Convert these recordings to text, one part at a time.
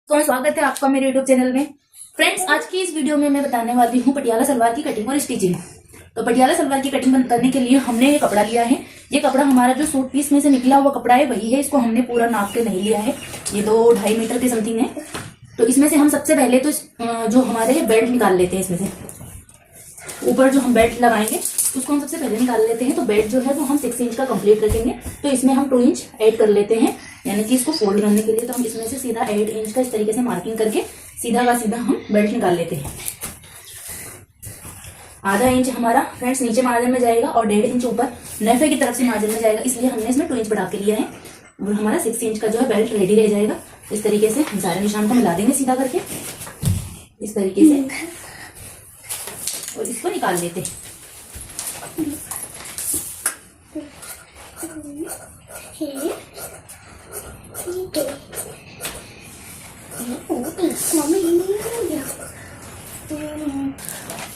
तो स्वागत है आपका मेरे यूट्यूब चैनल में। फ्रेंड्स, आज की इस वीडियो में मैं बताने वाली हूँ पटियाला सलवार की कटिंग और स्टिचिंग। तो पटियाला सलवार की कटिंग करने के लिए हमने ये कपड़ा लिया है। ये कपड़ा हमारा जो सूट पीस में से निकला हुआ कपड़ा है वही है। इसको हमने पूरा नाप के नहीं लिया है। ये 2-2.5 मीटर के समथिंग है। तो इसमें से हम सबसे पहले तो जो हमारे बेल्ट निकाल लेते हैं। इसमें से ऊपर जो हम बेल्ट लगाएंगे उसको हम सबसे पहले निकाल लेते हैं। तो बेल्ट जो है वो हम 6 इंच का कंप्लीट रखेंगे। तो इसमें हम 2 इंच ऐड कर लेते हैं, यानी कि इसको फोल्ड करने के लिए। तो हम इसमें से सीधा 8 इंच का इस तरीके से मार्किंग करके सीधा का सीधा हम बेल्ट निकाल लेते हैं। आधा इंच हमारा फ्रेंड्स नीचे मार्जिन में जाएगा और 1.5 इंच ऊपर नेफे की तरफ से मार्जिन में जाएगा, इसलिए हमने इसमें 2 इंच बढ़ा के लिया है। और हमारा 6 इंच का जो है बेल्ट रेडी रह जाएगा। इस तरीके से हम सारे निशान को मिला देंगे सीधा करके इस तरीके से, और इसको निकाल लेते हैं।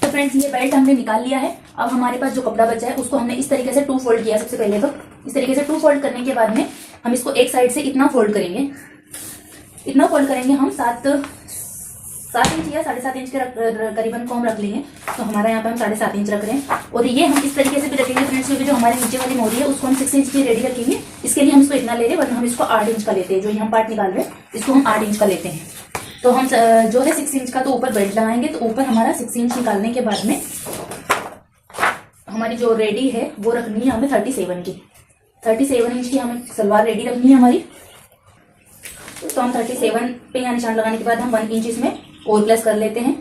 तो फ्रेंड्स, ये बेल्ट हमने निकाल लिया है। अब हमारे पास जो कपड़ा बचा है उसको हमने इस तरीके से 2 फोल्ड किया। सबसे पहले तो इस तरीके से 2 फोल्ड करने के बाद में हम इसको एक साइड से इतना फोल्ड करेंगे। इतना फोल्ड करेंगे हम 7 इंच या 7.5 इंच के करीबन को हम रख लेंगे। तो हमारा यहाँ पे हम 7.5 इंच रख रहे हैं। और ये हम इस तरीके से भी रखेंगे फ्रेंड्स, क्योंकि जो हमारे नीचे वाली मोरी है उसको हम 6 इंच की रेडी रखेंगे। इसके लिए हम इसको इतना ले रहे हैं, वरना हम इसको 8 इंच का लेते हैं। जो यहाँ पार्ट निकाल रहे हैं इसको हम 8 इंच का लेते हैं। तो हम जो है 6 इंच का तो ऊपर बेल्ट लगाएंगे। तो ऊपर हमारा 6 इंच निकालने के बाद में हमारी जो रेडी है वो रखनी है हमें 37 की। 37 इंच की हमें सलवार रेडी रखनी है हमारी। तो हम 37 पे यहाँ निशान लगाने के बाद हम 1 इंच इसमें और प्लस कर लेते हैं,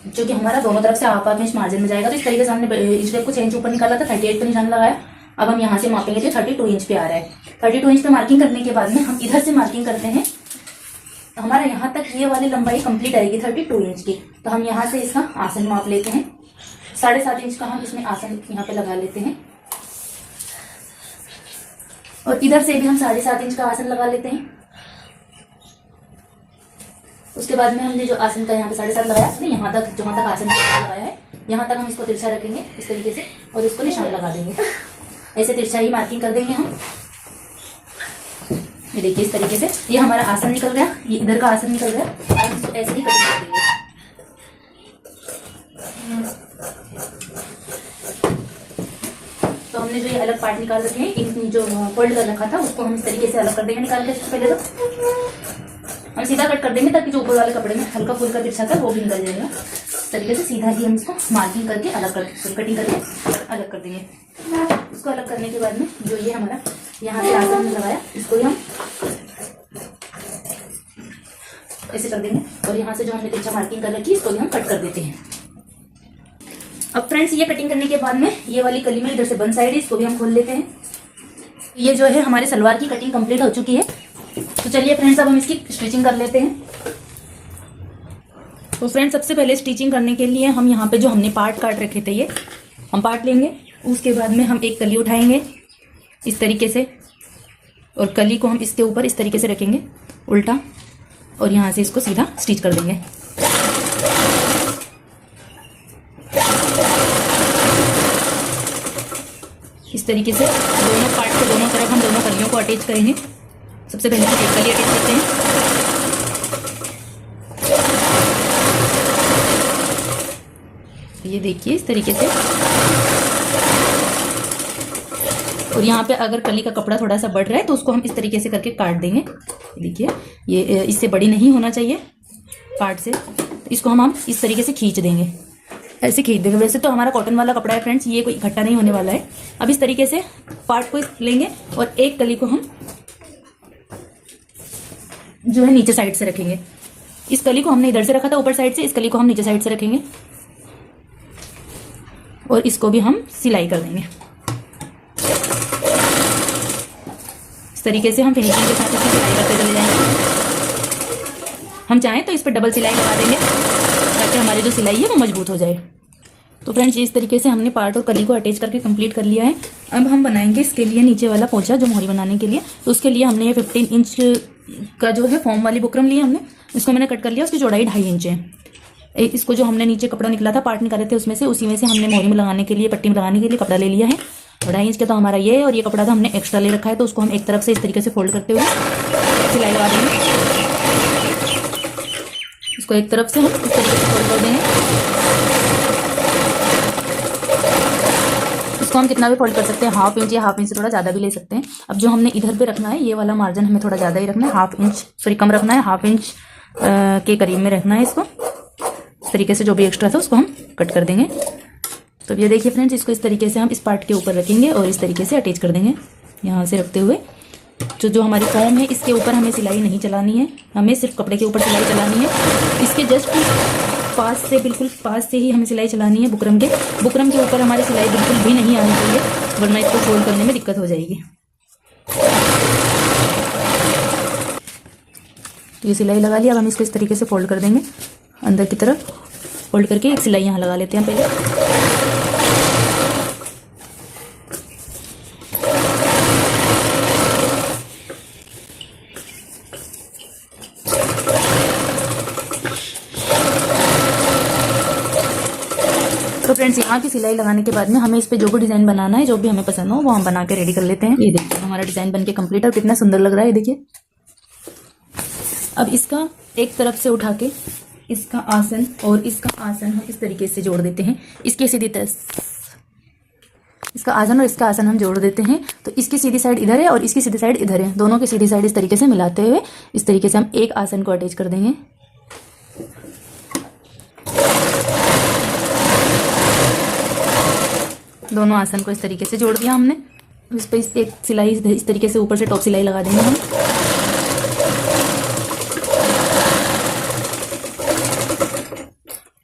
जो कि हमारा दोनों तरफ से हाफ इंच मार्जिन में जाएगा। तो इस तरीके से हमने इंच को 6 इंच ऊपर निकाला था, 38 पे निशान लगाया। अब हम यहाँ से मापेंगे तो 32 इंच पे आ रहा है। 32 इंच पे मार्किंग करने के बाद में हम इधर से मार्किंग करते हैं। हमारा यहाँ तक ये वाली लंबाई कंप्लीट आएगी 32 इंच की। तो हम यहाँ से इसका आसन माप लेते हैं। 7.5 इंच का हम इसमें आसन यहाँ पे लगा लेते हैं, और इधर से भी हम 7.5 इंच का आसन लगा लेते हैं। उसके बाद में हमने जो आसन का यहाँ पे 7.5 लगाया, यहाँ तक जहाँ तक आसन लगाया है यहाँ तक हम इसको तिरछा रखेंगे इस तरीके से, और इसको निशान लगा देंगे। ऐसे तिरछा ही मार्किंग कर देंगे हम। ये देखिए इस तरीके से ये हमारा आसन निकल गया, ये इधर का आसन निकल गया। और इसको ऐसे ही कटिंग कर देंगे। तो हमने जो ये अलग पार्ट निकाल रखे हैं, इन जो फोल्ड कर रखा था उसको हम इस तरीके से अलग कर देंगे निकाल के। पहले तो हम सीधा कट कर देंगे ताकि जो ऊपर वाले कपड़े में हल्का फुल्का तिरछा था वो भी निकल जाएगा। इस तरीके से सीधा ही हम इसको मार्किंग करके अलग कटिंग करके अलग कर देंगे। इसको अलग करने के बाद में जो ये हमारा यहाँ से आसन लगाया इसको हम ऐसे कर देंगे, और यहाँ से जो हमने तिरछा मार्किंग कर रखी इसको भी हम कट कर देते हैं। अब फ्रेंड्स, ये कटिंग करने के बाद में ये वाली कली में इधर से बंद साइड है, इसको भी हम खोल लेते हैं। ये जो है हमारे सलवार की कटिंग कंप्लीट हो चुकी है। तो चलिए फ्रेंड्स, अब हम इसकी स्टिचिंग कर लेते हैं। तो फ्रेंड्स, सबसे पहले स्टिचिंग करने के लिए हम यहाँ पे जो हमने पार्ट काट रखे थे ये हम पार्ट लेंगे। उसके बाद में हम एक कली उठाएंगे इस तरीके से, और कली को हम इसके ऊपर इस तरीके से रखेंगे उल्टा, और यहाँ से इसको सीधा स्टिच कर देंगे। इस तरीके से दोनों पार्ट को दोनों तरफ हम दोनों कलियों को अटैच करेंगे। सबसे पहले हम एक कली अटैच करते हैं। ये देखिए इस तरीके से, और यहाँ पे अगर कली का कपड़ा थोड़ा सा बढ़ रहा है तो उसको हम इस तरीके से करके काट देंगे। देखिए ये इससे बड़ी नहीं होना चाहिए पार्ट से। इसको हम इस तरीके से खींच देंगे, ऐसे खींच देंगे। वैसे तो हमारा कॉटन वाला कपड़ा है फ्रेंड्स, ये कोई इकट्ठा नहीं होने वाला है। अब इस तरीके से पार्ट को लेंगे और एक कली को हम जो है नीचे साइड से रखेंगे। इस कली को हमने इधर से रखा था ऊपर साइड से, इस कली को हम नीचे साइड से रखेंगे, और इसको भी हम सिलाई कर देंगे। इस तरीके से हम फिनिशिंग के साथ इसकी सिलाई करते चले जाएंगे। हम चाहें तो इस पर डबल सिलाई लगा देंगे ताकि हमारी जो सिलाई है वो मजबूत हो जाए। तो फ्रेंड्स, इस तरीके से हमने पार्ट और कली को अटैच करके कंप्लीट कर लिया है। अब हम बनाएंगे इसके लिए नीचे वाला पोंछा, जो मोहरी बनाने के लिए। तो उसके लिए हमने ये 15 इंच का जो है फॉर्म वाली बुकरम ली हमने, उसको मैंने कट कर लिया। उसकी चौड़ाई 2.5 इंच है। इसको जो हमने नीचे कपड़ा निकाला था, पार्ट निकाले थे उसमें से, उसी में से हमने मोहरी में लगाने के लिए, पट्टी में लगाने के लिए कपड़ा ले लिया है। 2.5 इंच का तो हमारा ये है, और ये कपड़ा तो हमने एक्स्ट्रा ले रखा है। तो उसको हम एक तरफ से इस तरीके से फोल्ड करते हुए सिलाई लगा देंगे। इसको एक तरफ से हम इस तरीके से फोल्ड कर देंगे। इसको हम कितना भी फोल्ड कर सकते हैं, 1/2 इंच या 1/2 इंच से थोड़ा ज़्यादा भी ले सकते हैं। अब जो हमने इधर पे रखना है, ये वाला मार्जिन हमें थोड़ा ज़्यादा ही रखना है, 1/2 इंच सॉरी कम रखना है, 1/2 इंच के करीब में रखना है इसको। इस तरीके से जो भी एक्स्ट्रा था उसको हम कट कर देंगे। तो ये देखिए फ्रेंड्स, इसको इस तरीके से हम इस पार्ट के ऊपर रखेंगे और इस तरीके से अटैच कर देंगे। यहाँ से रखते हुए जो हमारी फॉर्म है इसके ऊपर हमें सिलाई नहीं चलानी है, हमें सिर्फ कपड़े के ऊपर सिलाई चलानी है। इसके जस्ट पास से, बिल्कुल पास से ही हमें सिलाई चलानी है बुकरम के ऊपर हमारी सिलाई बिल्कुल भी नहीं आनी चाहिए, वरना इसको फोल्ड करने में दिक्कत हो जाएगी। तो ये सिलाई लगा लिया। अब हम इसको इस तरीके से फोल्ड कर देंगे अंदर की तरफ। फोल्ड करके एक सिलाई यहाँ लगा लेते हैं पहले। तो फ्रेंड्स, यहाँ की सिलाई लगाने के बाद में हमें इस पे जो भी डिजाइन बनाना है, जो भी हमें पसंद हो वो हम बना के रेडी कर लेते हैं। ये देखिए हमारा डिजाइन बनके कंप्लीट है, कितना सुंदर लग रहा है, ये देखिए। अब इसका एक तरफ से उठा के इसका आसन और इसका आसन हम इस तरीके से जोड़ देते हैं। इसके सीधी तरफ इसका आसन और इसका आसन हम जोड़ देते हैं। तो इसकी सीधी साइड इधर है और इसकी सीधी साइड इधर है, दोनों की सीधी साइड इस तरीके से मिलाते हुए इस तरीके से हम एक आसन को अटैच कर देंगे। दोनों आसन को इस तरीके से जोड़ दिया हमने। इस पे एक सिलाई इस तरीके से ऊपर से टॉप सिलाई लगा देंगे हम।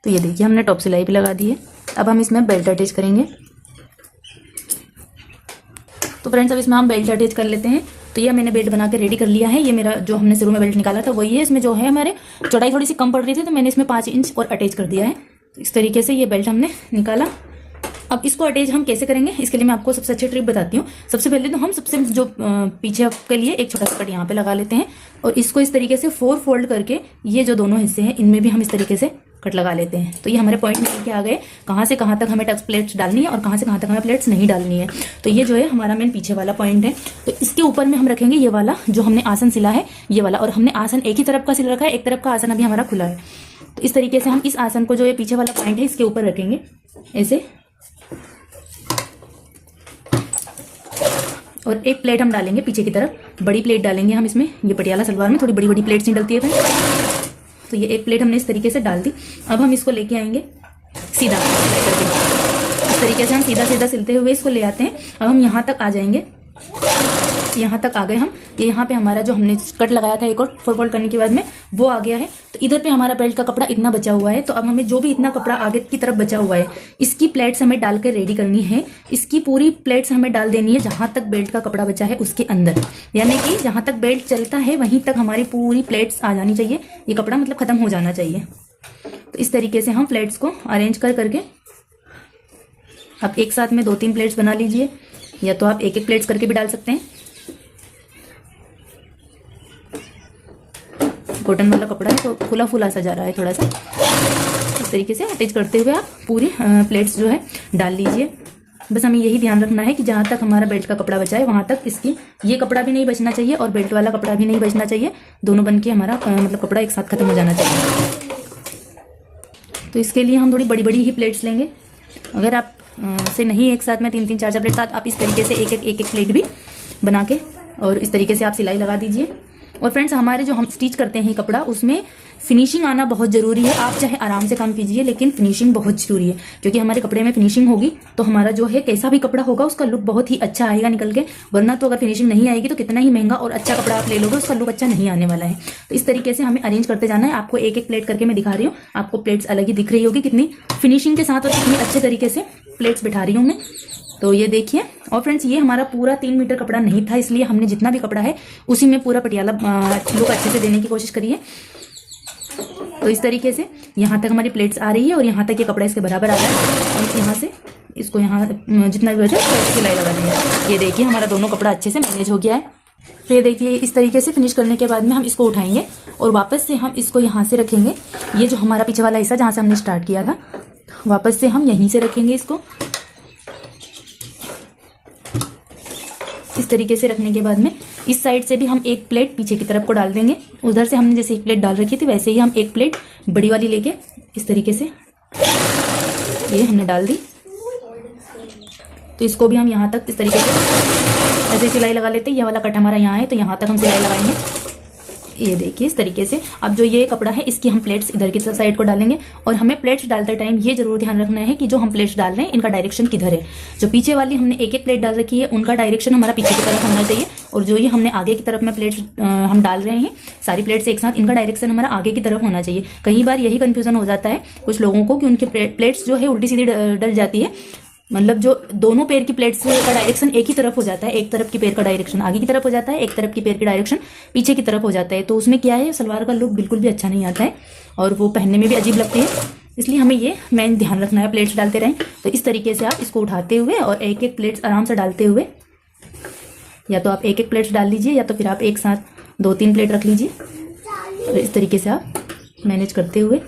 तो ये देखिए हमने टॉप सिलाई भी लगा दी है। अब हम इसमें बेल्ट अटैच करेंगे। तो फ्रेंड्स, अब इसमें हम बेल्ट अटैच कर लेते हैं। तो ये मैंने बेल्ट बना के रेडी कर लिया है। ये मेरा जो हमने शुरू में बेल्ट निकाला था वही है। इसमें जो है हमारे चौड़ाई थोड़ी सी कम पड़ रही थी, तो मैंने इसमें 5 इंच और अटैच कर दिया है। तो इस तरीके से ये बेल्ट हमने निकाला। अब इसको अटैच हम कैसे करेंगे, इसके लिए मैं आपको सबसे अच्छी ट्रिक बताती हूँ। सबसे पहले तो हम सबसे जो पीछे के लिए एक छोटा सा कट यहाँ पे लगा लेते हैं और इसको इस तरीके से 4 फोल्ड करके ये जो दोनों हिस्से हैं इनमें भी हम इस तरीके से कट लगा लेते हैं। तो ये हमारे पॉइंट निकल के आ गए, कहाँ से कहाँ तक हमें टक्स प्लेट्स डालनी है और कहाँ से कहाँ तक हमें प्लेट्स नहीं डालनी है। तो ये जो है हमारा मेन पीछे वाला पॉइंट है। तो इसके ऊपर में हम रखेंगे ये वाला जो हमने आसन सिला है, ये वाला। और हमने आसन एक ही तरफ का सिल रखा है, एक तरफ का आसन अभी हमारा खुला है। तो इस तरीके से हम इस आसन को जो ये पीछे वाला पॉइंट है इसके ऊपर रखेंगे ऐसे। और एक प्लेट हम डालेंगे पीछे की तरफ, बड़ी प्लेट डालेंगे हम इसमें। ये पटियाला सलवार में थोड़ी बड़ी बड़ी प्लेट्स नहीं डलती है फ्रेंड्स। तो ये एक प्लेट हमने इस तरीके से डाल दी। अब हम इसको लेके आएंगे सीधा करके। इस तरीके से हम सीधा सीधा सिलते हुए इसको ले आते हैं। अब हम यहाँ तक आ जाएंगे, यहाँ तक आ गए हम। ये यहाँ पे हमारा जो हमने कट लगाया था एक और 4 फोल्ड करने के बाद में वो आ गया है। तो इधर पे हमारा बेल्ट का कपड़ा इतना बचा हुआ है। तो अब हमें जो भी इतना कपड़ा आगे की तरफ बचा हुआ है इसकी प्लेट्स हमें डाल कर रेडी करनी है। इसकी पूरी प्लेट्स हमें डाल देनी है जहां तक बेल्ट का कपड़ा बचा है उसके अंदर, यानी कि जहां तक बेल्ट चलता है वहीं तक हमारी पूरी प्लेट्स आ जानी चाहिए। ये कपड़ा मतलब खत्म हो जाना चाहिए। तो इस तरीके से हम प्लेट्स को अरेंज कर करके आप एक साथ में 2-3 प्लेट्स बना लीजिए, या तो आप एक एक प्लेट्स करके भी डाल सकते हैं। कॉटन वाला कपड़ा है तो फूला फूला सा जा रहा है थोड़ा सा। इस तरीके से अटैच करते हुए आप पूरी प्लेट्स जो है डाल लीजिए। बस हमें यही ध्यान रखना है कि जहाँ तक हमारा बेल्ट का कपड़ा बचा है वहाँ तक इसकी ये कपड़ा भी नहीं बचना चाहिए और बेल्ट वाला कपड़ा भी नहीं बचना चाहिए। दोनों बन के हमारा मतलब कपड़ा एक साथ खत्म हो जाना चाहिए। तो इसके लिए हम थोड़ी बड़ी बड़ी ही प्लेट्स लेंगे। अगर आप से नहीं एक साथ में 3-3 4-4 प्लेट साथ आप इस तरीके से एक एक प्लेट भी बना के और इस तरीके से आप सिलाई लगा दीजिए। और फ्रेंड्स, हमारे जो हम स्टिच करते हैं कपड़ा उसमें फिनिशिंग आना बहुत ज़रूरी है। आप चाहे आराम से काम कीजिए लेकिन फिनिशिंग बहुत ज़रूरी है, क्योंकि हमारे कपड़े में फिनिशिंग होगी तो हमारा जो है कैसा भी कपड़ा होगा उसका लुक बहुत ही अच्छा आएगा निकल के। वरना तो अगर फिनिशिंग नहीं आएगी तो कितना ही महंगा और अच्छा कपड़ा आप ले लोगे उसका लुक अच्छा नहीं आने वाला है। तो इस तरीके से हमें अरेंज करते जाना है। आपको एक एक प्लेट करके मैं दिखा रही हूँ, आपको प्लेट्स अलग ही दिख रही होगी कितनी फिनिशिंग के साथ और कितनी अच्छे तरीके से प्लेट्स बिठा रही हूँ मैं। तो ये देखिए। और फ्रेंड्स, ये हमारा पूरा 3 मीटर कपड़ा नहीं था, इसलिए हमने जितना भी कपड़ा है उसी में पूरा पटियाला लुक अच्छे से देने की कोशिश करी है। तो इस तरीके से यहाँ तक हमारी प्लेट्स आ रही है और यहाँ तक ये कपड़ा इसके बराबर आ रहा है। और यहाँ से इसको यहाँ जितना भी बचा है सिलाई लगा देंगे। ये देखिए हमारा दोनों कपड़ा अच्छे से मैनेज हो गया है। तो ये देखिए इस तरीके से फिनिश करने के बाद में हम इसको उठाएंगे और वापस से हम इसको यहाँ से रखेंगे। ये जो हमारा पीछे वाला हिस्सा जहाँ से हमने स्टार्ट किया था वापस से हम यहीं से रखेंगे इसको। इस तरीके से रखने के बाद में इस साइड से भी हम एक प्लेट पीछे की तरफ को डाल देंगे। उधर से हमने जैसे एक प्लेट डाल रखी थी वैसे ही हम एक प्लेट बड़ी वाली लेके इस तरीके से ये हमने डाल दी। तो इसको भी हम यहाँ तक इस तरीके से ऐसे सिलाई लगा लेते हैं। ये वाला कट हमारा यहाँ है तो यहाँ तक हम सिलाई लगाएंगे। ये देखिए इस तरीके से। अब जो ये कपड़ा है इसकी हम प्लेट्स इधर की साइड को डालेंगे और हमें प्लेट्स डालते टाइम ये जरूर ध्यान रखना है कि जो हम प्लेट्स डाल रहे हैं इनका डायरेक्शन किधर है। जो पीछे वाली हमने एक एक प्लेट डाल रखी है उनका डायरेक्शन हमारा पीछे की तरफ होना चाहिए, और जो ये हमने आगे की तरफ में प्लेट्स हम डाल रहे हैं सारी प्लेट्स एक साथ, इनका डायरेक्शन हमारा आगे की तरफ होना चाहिए। कई बार यही कन्फ्यूजन हो जाता है कुछ लोगों को कि उनके प्लेट्स जो है उल्टी सीधी डल जाती है, मतलब जो दोनों पैर की प्लेट्स का डायरेक्शन एक ही तरफ हो जाता है। एक तरफ की पैर का डायरेक्शन आगे की तरफ हो जाता है, एक तरफ की पैर की डायरेक्शन पीछे की तरफ हो जाता है। तो उसमें क्या है, सलवार का लुक बिल्कुल भी अच्छा नहीं आता है और वो पहनने में भी अजीब लगती है। इसलिए हमें ये मेन ध्यान रखना है, प्लेट्स डालते रहें। तो इस तरीके से आप इसको उठाते हुए और एक एक प्लेट्स आराम से डालते हुए, या तो आप एक एक प्लेट्स डाल लीजिए या तो फिर आप एक साथ 2-3 प्लेट रख लीजिए। और इस तरीके से आप मैनेज करते हुए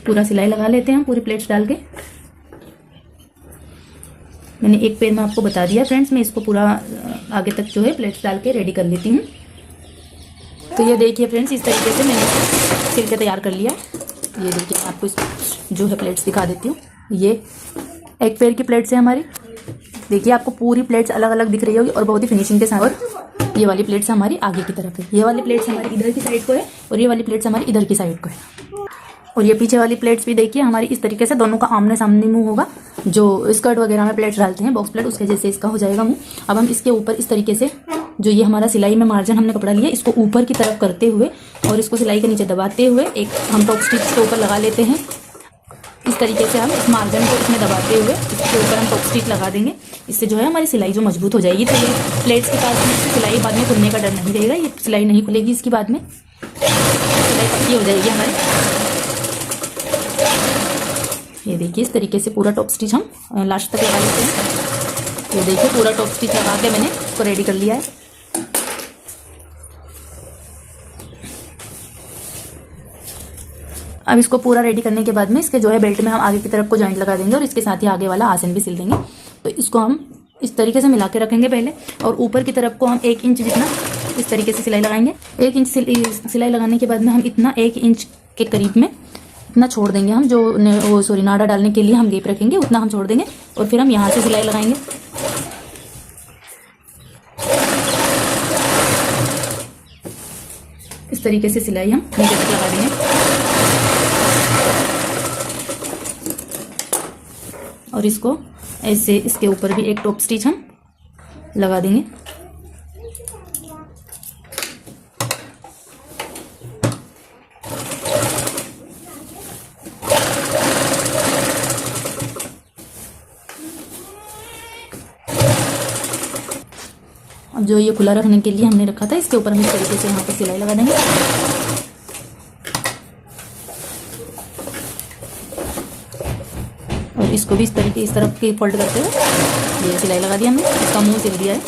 पूरा सिलाई लगा लेते हैं हम पूरी प्लेट्स डाल के। मैंने एक पैर में आपको बता दिया फ्रेंड्स, मैं इसको पूरा आगे तक जो है प्लेट्स डाल के रेडी कर लेती हूँ। तो ये देखिए फ्रेंड्स इस तरीके से मैंने सिल के तैयार कर लिया। ये देखिए मैं आपको जो है प्लेट्स दिखा देती हूँ। ये एक पैर की प्लेट्स है हमारी। देखिए आपको पूरी प्लेट्स अलग अलग दिख रही होगी और बहुत ही फिनिशिंग के साथ। और ये वाली प्लेट्स हमारी आगे की तरफ है, ये वाली प्लेट्स हमारी इधर की साइड को है और ये वाली प्लेट्स हमारी इधर की साइड को है। और ये पीछे वाली प्लेट्स भी देखिए हमारी इस तरीके से, दोनों का आमने सामने मुंह होगा। जो स्कर्ट वगैरह में प्लेट्स डालते हैं बॉक्स प्लेट, उसके जैसे इसका हो जाएगा मुंह। अब हम इसके ऊपर इस तरीके से जो ये हमारा सिलाई में मार्जिन हमने कपड़ा लिया इसको ऊपर की तरफ करते हुए और इसको सिलाई के नीचे दबाते हुए एक हम टॉप स्टिच के ऊपर लगा लेते हैं। इस तरीके से हम इस मार्जिन को इसमें दबाते हुए इसके ऊपर हम टॉप स्टिच लगा देंगे। इससे जो है हमारी सिलाई जो मजबूत हो जाएगी। तो ये प्लेट्स के पास में सिलाई बाद में खुलने का डर नहीं रहेगा, ये सिलाई नहीं खुलेगी इसकी, बाद में सिलाई पक्की हो जाएगी हमारी। ये देखिए इस तरीके से पूरा टॉप स्टिच हम लास्ट तक लगा लेते हैं। ये देखिए पूरा टॉप स्टिच लगा के मैंने इसको रेडी कर लिया है। अब इसको पूरा रेडी करने के बाद में इसके जो है बेल्ट में हम आगे की तरफ को जॉइंट लगा देंगे और इसके साथ ही आगे वाला आसन भी सिल देंगे। तो इसको हम इस तरीके से मिला के रखेंगे पहले, और ऊपर की तरफ को हम 1 इंच जितना इस तरीके से सिलाई लगाएंगे। 1 इंच सिलाई लगाने के बाद में हम इतना 1 इंच के करीब में इतना छोड़ देंगे हम, जो नाड़ा डालने के लिए हम गैप रखेंगे उतना हम छोड़ देंगे और फिर हम यहाँ से सिलाई लगाएंगे। इस तरीके से सिलाई हम नीचे तक लगा देंगे और इसको ऐसे इसके ऊपर भी एक टॉप स्टिच हम लगा देंगे। अब जो ये खुला रखने के लिए हमने रखा था इसके ऊपर हम इस तरीके से यहाँ पर सिलाई लगा देंगे। और इसको भी इस तरफ की फोल्ड करते हुए ये सिलाई लगा दी हमने, इसका मुंह सिल दिया है।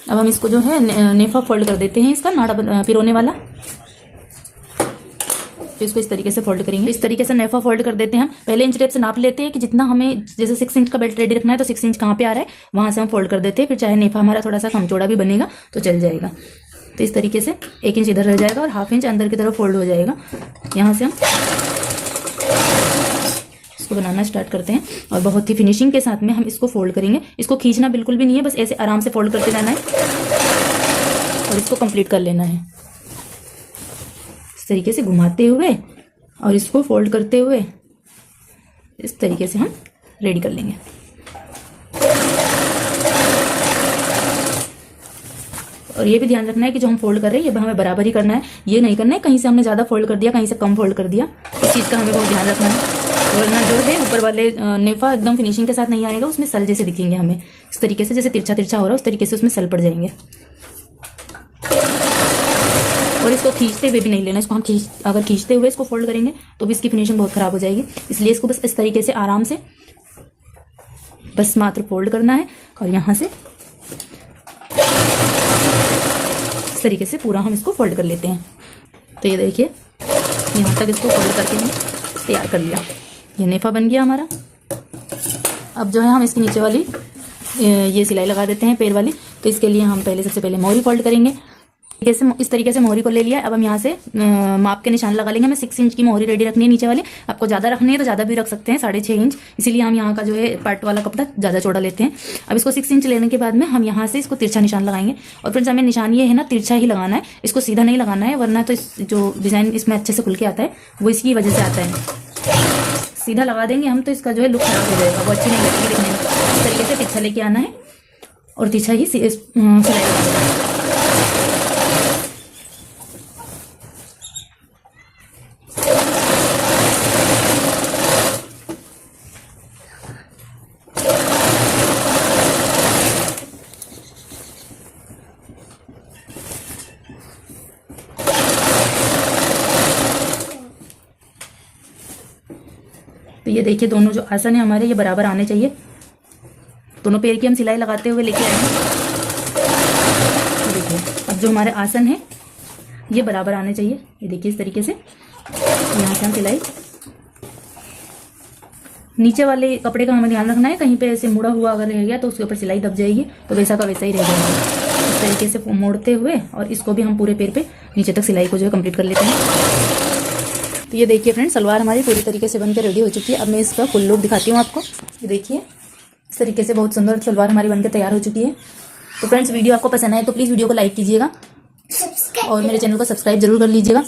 अब हम इसको जो है नेफा फोल्ड कर देते हैं, इसका नाड़ा पिरोने वाला। तो इसको इस तरीके से फोल्ड करेंगे। इस तरीके से नेफा फोल्ड कर देते हैं। हम पहले इंच टेप से नाप लेते हैं कि जितना हमें, जैसे 6 इंच का बेल्ट रेडी रखना है तो 6 इंच कहाँ पे आ रहा है वहां से हम फोल्ड कर देते हैं। फिर चाहे नेफा हमारा थोड़ा सा कम चौड़ा भी बनेगा तो चल जाएगा। तो इस तरीके से 1 इंच इधर रह जाएगा और 1/2 इंच अंदर की तरफ फोल्ड हो जाएगा। यहाँ से हम इसको बनाना स्टार्ट करते हैं और बहुत ही फिनिशिंग के साथ में हम इसको फोल्ड करेंगे। इसको खींचना बिल्कुल भी नहीं है, बस ऐसे आराम से फोल्ड करते रहना है और इसको कंप्लीट कर लेना है। इस तरीके से घुमाते हुए और इसको फोल्ड करते हुए इस तरीके से हम रेडी कर लेंगे। और ये भी ध्यान रखना है कि जो हम फोल्ड कर रहे हैं ये हमें बराबर ही करना है, ये नहीं करना है कहीं से हमने ज़्यादा फोल्ड कर दिया कहीं से कम फोल्ड कर दिया। इस चीज़ का हमें बहुत ध्यान रखना है, वरना जो है ऊपर वाले नेफा एकदम फिनिशिंग के साथ नहीं आएगा, उसमें सल जैसे दिखेंगे हमें। इस तरीके से जैसे तिरछा तिरछा हो रहा है उस तरीके से उसमें सल पड़ जाएंगे। और इसको खींचते हुए भी नहीं लेना, इसको हम अगर खींचते हुए इसको फोल्ड करेंगे तो भी इसकी फिनिशिंग बहुत खराब हो जाएगी। इसलिए इसको बस इस तरीके से आराम से बस मात्र फोल्ड करना है और यहाँ से इस तरीके से पूरा हम इसको फोल्ड कर लेते हैं। तो ये देखिए यहाँ तक इसको फोल्ड करके हमने तैयार कर लिया। ये नेफा बन गया हमारा। अब जो है हम इसकी नीचे वाली ये सिलाई लगा देते हैं पैर वाली। तो इसके लिए हम सबसे पहले मोहरी फोल्ड करेंगे। इस तरीके से मोहरी को ले लिया। अब हम यहाँ से माप के निशान लगा लेंगे। हमें 6 इंच की मोहरी रेडी रखनी है नीचे वाली। आपको ज़्यादा रखनी है तो ज़्यादा भी रख सकते हैं, 6.5 इंच। इसीलिए हम यहाँ का जो है पार्ट वाला कपड़ा ज़्यादा चौड़ा लेते हैं। अब इसको 6 इंच लेने के बाद में हम यहाँ से इसको तिरछा निशान लगाएंगे। और फ्रेंड्स हमें निशान ये है ना, तिरछा ही लगाना है, इसको सीधा नहीं लगाना है, वरना तो इस जो डिज़ाइन इसमें अच्छे से खुल के आता है वो इसकी वजह से आता है। सीधा लगा देंगे हम तो इसका जो है लुक खराब हो जाएगा, वो अच्छी नहीं लगेगी दिखने में। इस तरीके से तिरछा लेके आना है और तिरछा ही सिलाई लगाना है। तो ये देखिए दोनों जो आसन है हमारे ये बराबर आने चाहिए। दोनों पैर की हम सिलाई लगाते हुए लेके आए हैं। देखिए अब जो हमारे आसन है ये बराबर आने चाहिए। ये देखिए इस तरीके से यहाँ से हम सिलाई, नीचे वाले कपड़े का हमें ध्यान रखना है, कहीं पे ऐसे मुड़ा हुआ अगर रह गया तो उसके ऊपर सिलाई दब जाएगी, तो वैसा का वैसा ही रह जाएगा। इस तरीके से मोड़ते हुए और इसको भी हम पूरे पैर पे नीचे तक सिलाई को जो है कंप्लीट कर लेते हैं। तो ये देखिए फ्रेंड्स सलवार हमारी पूरी तरीके से बनकर रेडी हो चुकी है। अब मैं इसका फुल लुक दिखाती हूँ आपको। ये देखिए इस तरीके से बहुत सुंदर सलवार हमारी बनकर तैयार हो चुकी है। तो फ्रेंड्स वीडियो आपको पसंद आए तो प्लीज़ वीडियो को लाइक कीजिएगा और मेरे चैनल को सब्सक्राइब जरूर कर लीजिएगा।